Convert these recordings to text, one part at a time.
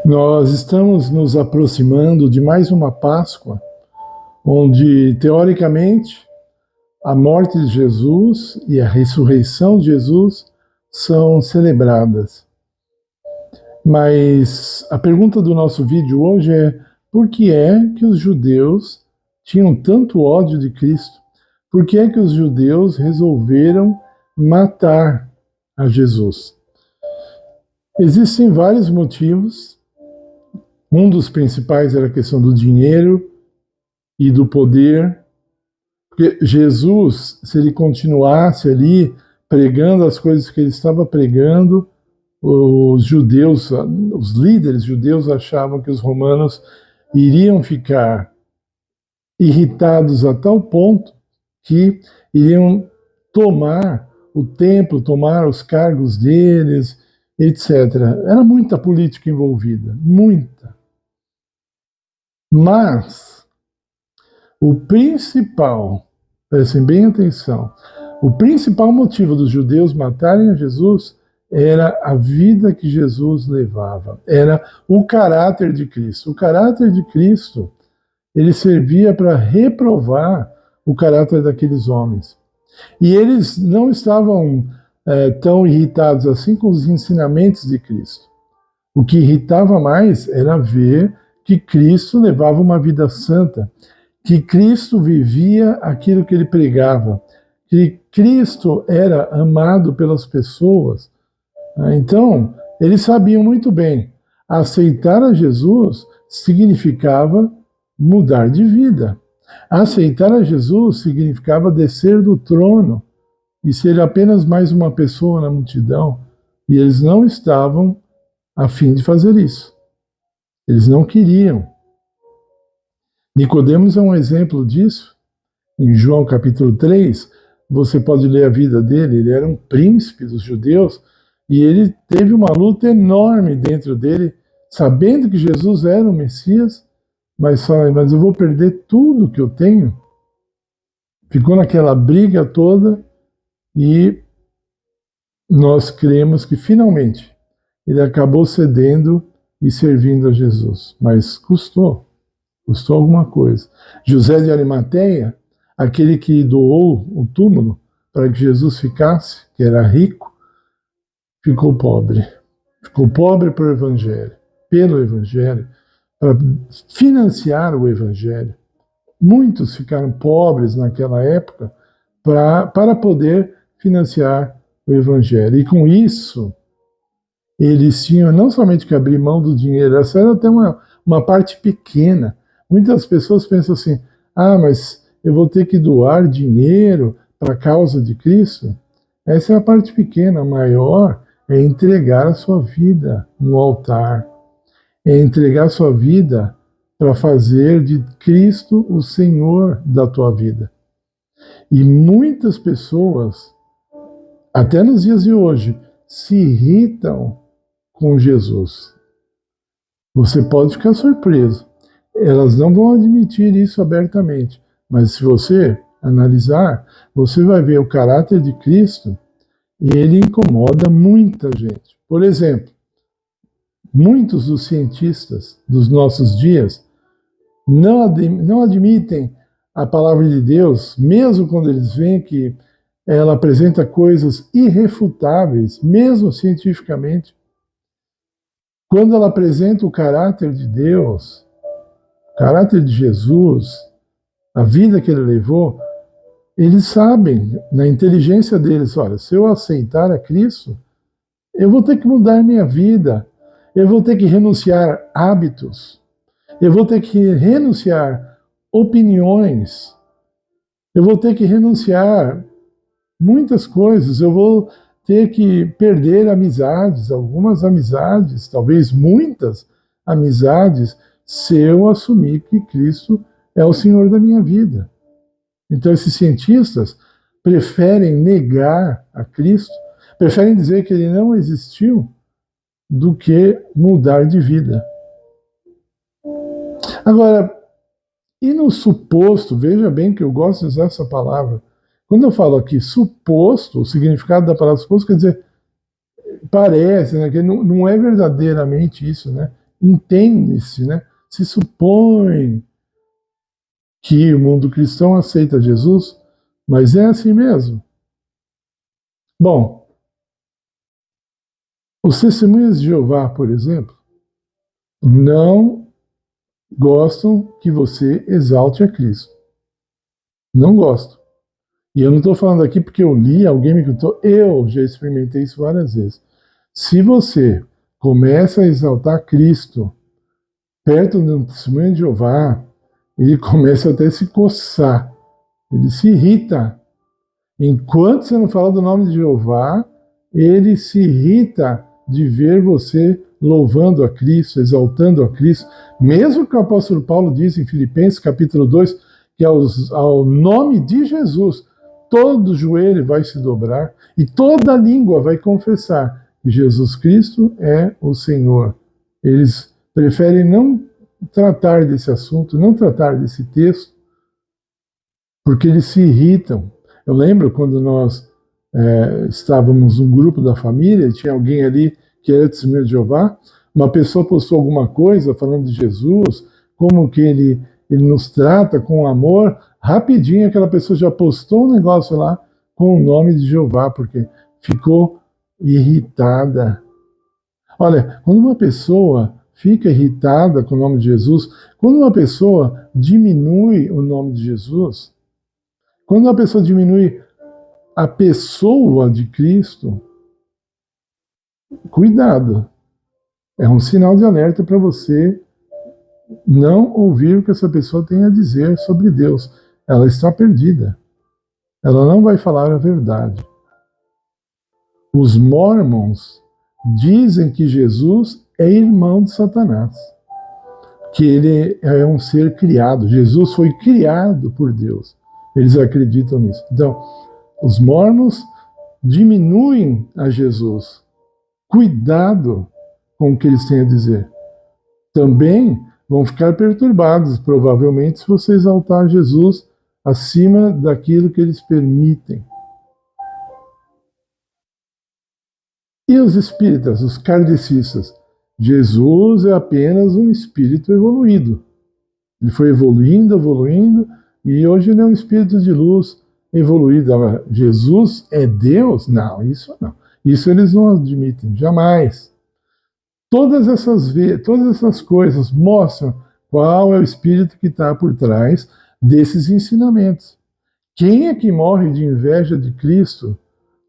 Nós estamos nos aproximando de mais uma Páscoa, onde, teoricamente, a morte de Jesus e a ressurreição de Jesus são celebradas. Mas a pergunta do nosso vídeo hoje é: por que é que os judeus tinham tanto ódio de Cristo? Por que é que os judeus resolveram matar a Jesus? Existem vários motivos. Um dos principais era a questão do dinheiro e do poder. Porque Jesus, se ele continuasse ali pregando as coisas que ele estava pregando, os judeus, os líderes judeus achavam que os romanos iriam ficar irritados a tal ponto que iriam tomar o templo, tomar os cargos deles, etc. Era muita política envolvida, muita. Mas o principal, prestem bem atenção, o principal motivo dos judeus matarem a Jesus era a vida que Jesus levava, era o caráter de Cristo. O caráter de Cristo, ele servia para reprovar o caráter daqueles homens. E eles não estavam tão irritados assim com os ensinamentos de Cristo. O que irritava mais era ver que Cristo levava uma vida santa, que Cristo vivia aquilo que ele pregava, que Cristo era amado pelas pessoas. Então, eles sabiam muito bem, aceitar a Jesus significava mudar de vida. Aceitar a Jesus significava descer do trono e ser apenas mais uma pessoa na multidão. E eles não estavam a fim de fazer isso. Eles não queriam. Nicodemos é um exemplo disso. Em João capítulo 3, você pode ler a vida dele. Ele era um príncipe dos judeus e ele teve uma luta enorme dentro dele, sabendo que Jesus era o Messias, mas eu vou perder tudo que eu tenho. Ficou naquela briga toda e nós cremos que finalmente ele acabou cedendo e servindo a Jesus. Mas custou alguma coisa. José de Arimateia, aquele que doou o túmulo para que Jesus ficasse, que era rico, ficou pobre. Ficou pobre pelo Evangelho, para financiar o Evangelho. Muitos ficaram pobres naquela época para poder financiar o Evangelho. E com isso, eles tinham não somente que abrir mão do dinheiro, essa era até uma parte pequena. Muitas pessoas pensam assim: mas eu vou ter que doar dinheiro para a causa de Cristo? Essa é a parte pequena. A maior é entregar a sua vida no altar. É entregar a sua vida para fazer de Cristo o Senhor da tua vida. E muitas pessoas, até nos dias de hoje, se irritam com Jesus. Você pode ficar surpreso. Elas não vão admitir isso abertamente, mas se você analisar, você vai ver o caráter de Cristo e ele incomoda muita gente. Por exemplo, muitos dos cientistas dos nossos dias não admitem a palavra de Deus, mesmo quando eles veem que ela apresenta coisas irrefutáveis, mesmo cientificamente. Quando ela apresenta o caráter de Deus, o caráter de Jesus, a vida que ele levou, eles sabem, na inteligência deles, olha, se eu aceitar a Cristo, eu vou ter que mudar minha vida, eu vou ter que renunciar hábitos, eu vou ter que renunciar opiniões, eu vou ter que renunciar muitas coisas, eu vou ter que perder amizades, algumas amizades, talvez muitas amizades, se eu assumir que Cristo é o Senhor da minha vida. Então esses cientistas preferem negar a Cristo, preferem dizer que ele não existiu, do que mudar de vida. Agora, e no suposto, veja bem que eu gosto de usar essa palavra. Quando eu falo aqui suposto, o significado da palavra suposto quer dizer parece, né, que não é verdadeiramente isso, né? Entende-se, né? Se supõe que o mundo cristão aceita Jesus, mas é assim mesmo. Bom, os testemunhas de Jeová, por exemplo, não gostam que você exalte a Cristo. Não gostam. E eu não estou falando aqui porque eu li, alguém me contou, eu já experimentei isso várias vezes. Se você começa a exaltar Cristo perto do testemunho de Jeová, ele começa até a se coçar, ele se irrita. Enquanto você não fala do nome de Jeová, ele se irrita de ver você louvando a Cristo, exaltando a Cristo. Mesmo que o apóstolo Paulo diz em Filipenses capítulo 2, que ao nome de Jesus, todo joelho vai se dobrar e toda língua vai confessar que Jesus Cristo é o Senhor. Eles preferem não tratar desse assunto, não tratar desse texto, porque eles se irritam. Eu lembro quando nós estávamos num grupo da família, e tinha alguém ali que era testemunho de Jeová, uma pessoa postou alguma coisa falando de Jesus, como que ele nos trata com amor, rapidinho aquela pessoa já postou um negócio lá com o nome de Jeová, porque ficou irritada. Olha, quando uma pessoa fica irritada com o nome de Jesus, quando uma pessoa diminui o nome de Jesus, quando uma pessoa diminui a pessoa de Cristo, cuidado. É um sinal de alerta para você não ouvir o que essa pessoa tem a dizer sobre Deus. Ela está perdida. Ela não vai falar a verdade. Os Mormons dizem que Jesus é irmão de Satanás, que ele é um ser criado. Jesus foi criado por Deus. Eles acreditam nisso. Então, os Mormons diminuem a Jesus. Cuidado com o que eles têm a dizer. Também vão ficar perturbados, provavelmente, se você exaltar Jesus acima daquilo que eles permitem. E os espíritas, os kardecistas? Jesus é apenas um espírito evoluído. Ele foi evoluindo, evoluindo, e hoje ele é um espírito de luz evoluído. Agora, Jesus é Deus? Não, isso não. Isso eles não admitem, jamais. Todas essas coisas mostram qual é o espírito que está por trás desses ensinamentos. Quem é que morre de inveja de Cristo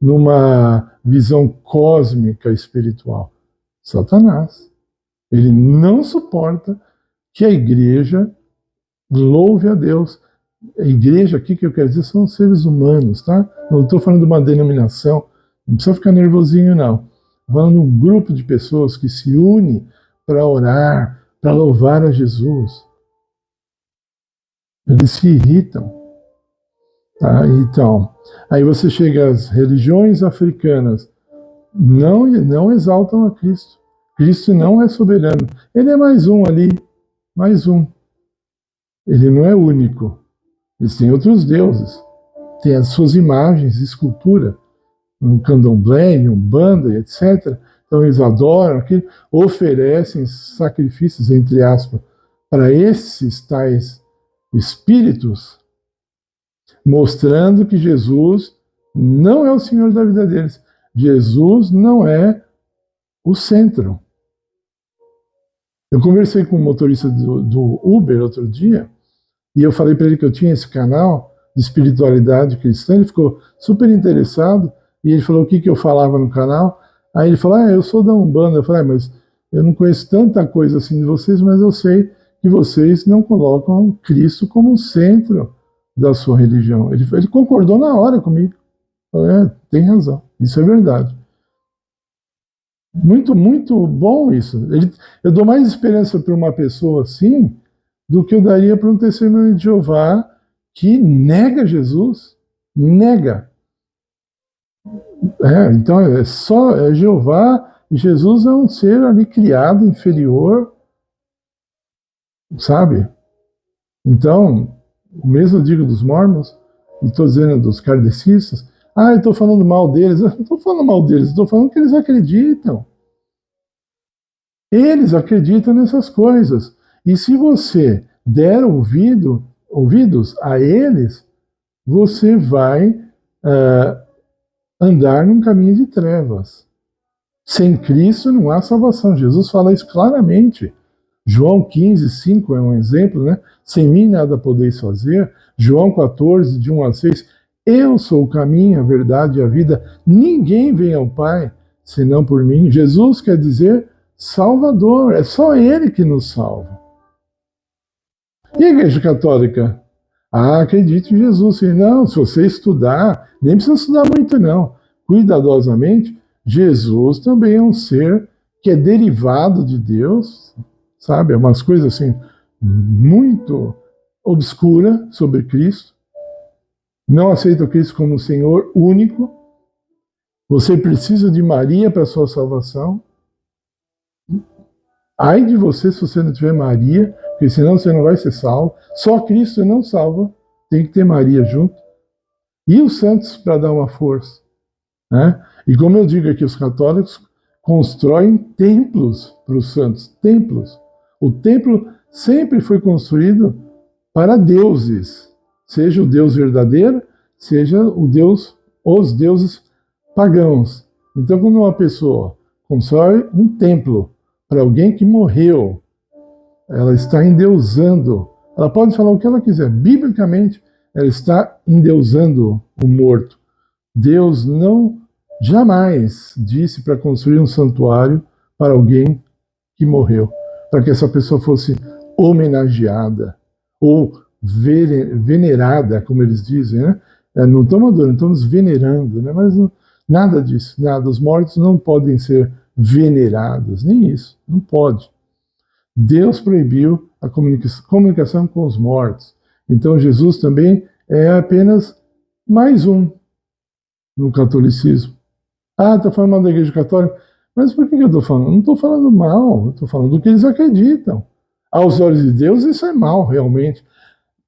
numa visão cósmica espiritual? Satanás. Ele não suporta que a igreja louve a Deus. A igreja aqui, que eu quero dizer, são seres humanos, tá? Não estou falando de uma denominação, não precisa ficar nervosinho, não. Estou falando de um grupo de pessoas que se une para orar, para louvar a Jesus. Eles se irritam. Tá? Então, aí você chega às religiões africanas, não exaltam a Cristo. Cristo não é soberano. Ele é mais um ali, mais um. Ele não é único. Eles têm outros deuses. Tem as suas imagens, escultura, no candomblé, em umbanda, etc. Então eles adoram aquilo, oferecem sacrifícios, entre aspas, para esses tais espíritos, mostrando que Jesus não é o Senhor da vida deles. Jesus não é o centro. Eu conversei com um motorista do Uber outro dia, e eu falei para ele que eu tinha esse canal de espiritualidade cristã. Ele ficou super interessado, e ele falou o que eu falava no canal. Aí ele falou, eu sou da Umbanda. Eu falei, mas eu não conheço tanta coisa assim de vocês, mas eu sei que vocês não colocam Cristo como o centro da sua religião. Ele concordou na hora comigo. Eu falei, tem razão, isso é verdade. Muito, muito bom isso. Eu dou mais esperança para uma pessoa assim do que eu daria para um testemunho de Jeová que nega Jesus. Nega. Então é Jeová, e Jesus é um ser ali criado, inferior, sabe? Então, o mesmo eu digo dos mormons, e estou dizendo dos kardecistas, Ah, eu estou falando mal deles. Eu não estou falando mal deles, estou falando que eles acreditam. Eles acreditam nessas coisas. E se você der ouvidos a eles, você vai andar num caminho de trevas. Sem Cristo não há salvação. Jesus fala isso claramente. João 15, 5 é um exemplo, né? Sem mim nada podeis fazer. João 14, de 1 a 6. Eu sou o caminho, a verdade e a vida. Ninguém vem ao Pai senão por mim. Jesus quer dizer Salvador. É só Ele que nos salva. E a Igreja Católica? Ah, acredite em Jesus. Não, se você estudar, nem precisa estudar muito não. Cuidadosamente, Jesus também é um ser que é derivado de Deus, sabe? É umas coisas assim muito obscuras sobre Cristo. Não aceita o Cristo como Senhor único. Você precisa de Maria para a sua salvação. Ai de você se você não tiver Maria, porque senão você não vai ser salvo. Só Cristo não salva, tem que ter Maria junto. E os santos para dar uma força. Né? E como eu digo aqui, os católicos constroem templos para os santos. Templos. O templo sempre foi construído para deuses. Seja o Deus verdadeiro, seja os deuses pagãos. Então, quando uma pessoa constrói um templo para alguém que morreu, ela está endeusando. Ela pode falar o que ela quiser. Biblicamente, ela está endeusando o morto. Deus não jamais disse para construir um santuário para alguém que morreu, para que essa pessoa fosse homenageada ou venerada, como eles dizem, né? Não estamos adorando, estamos venerando, né? Mas não, nada disso, nada. Os mortos não podem ser venerados, nem isso, não pode. Deus proibiu a comunicação com os mortos. Então Jesus também é apenas mais um no catolicismo. Ah, está falando mal da Igreja Católica. Mas por que eu estou falando? Não estou falando mal, eu estou falando do que eles acreditam. Aos olhos de Deus, isso é mal, realmente.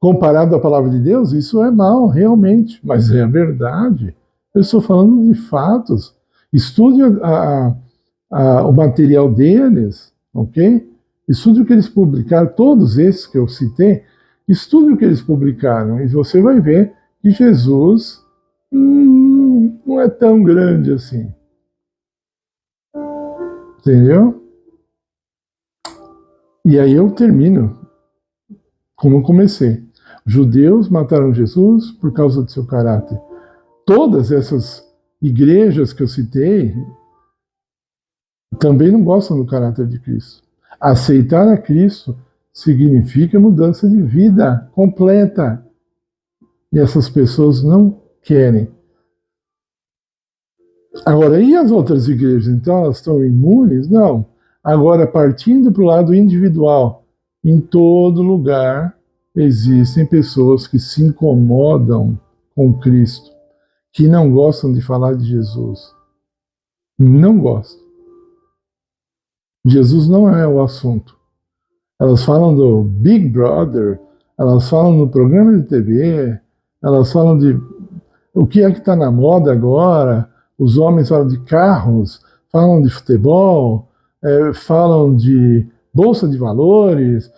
Comparado à palavra de Deus, isso é mal, realmente. Mas é a verdade. Eu estou falando de fatos. Estude o material deles, ok? Estude o que eles publicaram, todos esses que eu citei, estude o que eles publicaram, e você vai ver que Jesus não é tão grande assim. Entendeu? E aí eu termino como eu comecei. Judeus mataram Jesus por causa do seu caráter. Todas essas igrejas que eu citei também não gostam do caráter de Cristo. Aceitar a Cristo significa mudança de vida completa. E essas pessoas não querem. Agora, e as outras igrejas? Então, elas estão imunes? Não. Agora, partindo para o lado individual, em todo lugar existem pessoas que se incomodam com Cristo, que não gostam de falar de Jesus. Não gostam. Jesus não é o assunto. Elas falam do Big Brother, elas falam no programa de TV, elas falam de o que é que está na moda agora. Os homens falam de carros, falam de futebol, falam de bolsa de valores,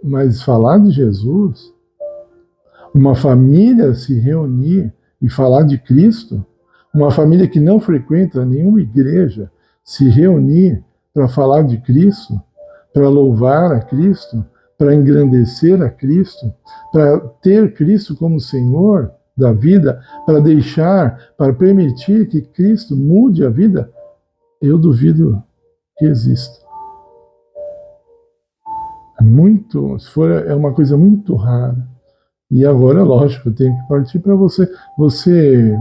mas falar de Jesus, uma família se reunir e falar de Cristo, uma família que não frequenta nenhuma igreja se reunir para falar de Cristo, para louvar a Cristo, para engrandecer a Cristo, para ter Cristo como Senhor da vida, para permitir que Cristo mude a vida, eu duvido que exista. É uma coisa muito rara. E agora, lógico, eu tenho que partir para você. Você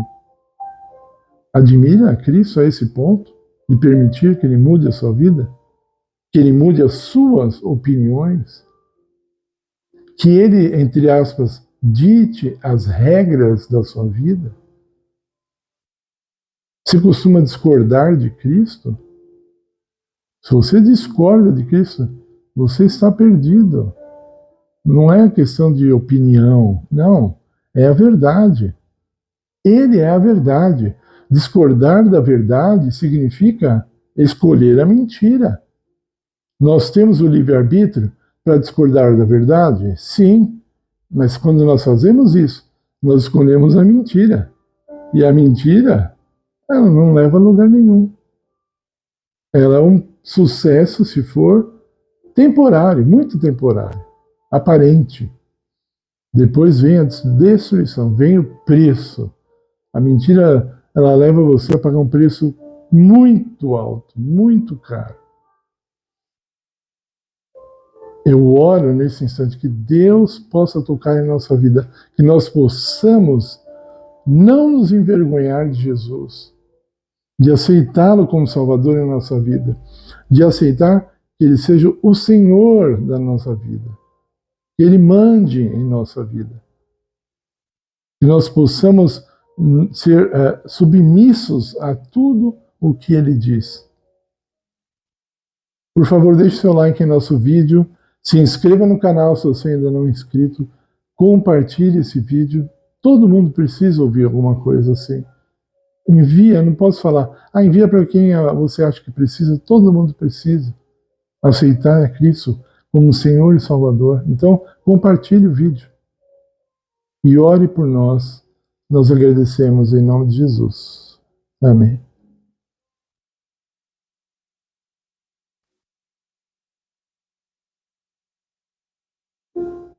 admira a Cristo a esse ponto de permitir que Ele mude a sua vida? Que Ele mude as suas opiniões? Que Ele, entre aspas, dite as regras da sua vida? Você costuma discordar de Cristo? Se você discorda de Cristo, você está perdido. Não é questão de opinião, não. É a verdade. Ele é a verdade. Discordar da verdade significa escolher a mentira. Nós temos o livre-arbítrio para discordar da verdade? Sim, mas quando nós fazemos isso, nós escolhemos a mentira. E a mentira, ela não leva a lugar nenhum. Ela é um sucesso se for temporário, muito temporário, aparente. Depois vem a destruição, vem o preço. A mentira, ela leva você a pagar um preço muito alto, muito caro. Eu oro nesse instante que Deus possa tocar em nossa vida, que nós possamos não nos envergonhar de Jesus, de aceitá-lo como Salvador em nossa vida, de aceitar que Ele seja o Senhor da nossa vida, que Ele mande em nossa vida, que nós possamos ser submissos a tudo o que Ele diz. Por favor, deixe seu like em nosso vídeo, se inscreva no canal se você ainda não é inscrito, compartilhe esse vídeo. Todo mundo precisa ouvir alguma coisa assim. Envia, não posso falar, envia para quem você acha que precisa, todo mundo precisa aceitar a Cristo como Senhor e Salvador. Então, compartilhe o vídeo e ore por nós. Nós agradecemos em nome de Jesus. Amém.